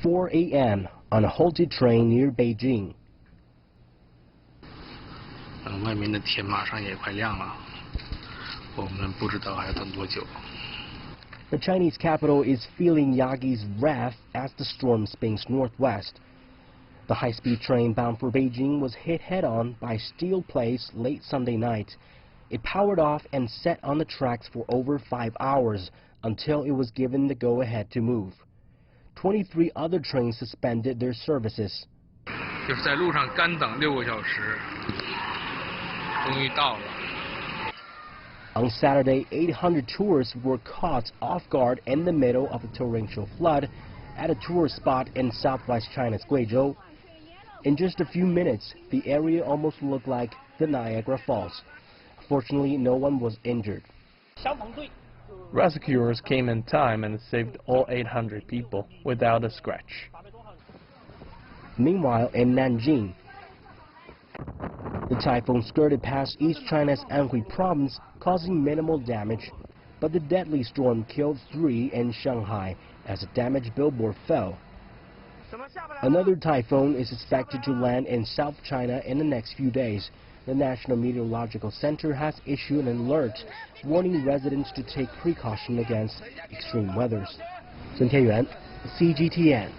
4 a.m. on a halted train near Beijing. 外面的天马上也快亮了，我们不知道还要等多久。 The Chinese capital is feeling Yagi's wrath as the storm spins northwest. The high-speed train bound for Beijing was hit head-on by steel plates late Sunday night. It powered off and sat on the tracks for over 5 hours until it was given the go-ahead to move. 23 other trains suspended their services. 就是在路上干等6个小时，终于到了。 On Saturday, 800 tourists were caught off guard in the middle of a torrential flood at a tourist spot in southwest China's Guizhou. In just a few minutes, the area almost looked like the Niagara Falls. Fortunately, no one was injured. Rescuers came in time and saved all 800 people without a scratch. Meanwhile, in Nanjing, the typhoon skirted past East China's Anhui province, causing minimal damage, but the deadly storm killed 3 in Shanghai as a damaged billboard fell. Another typhoon is expected to land in South China in the next few days. The National Meteorological Center has issued an alert warning residents to take precaution against extreme weathers. Sun Tianyuan, CGTN.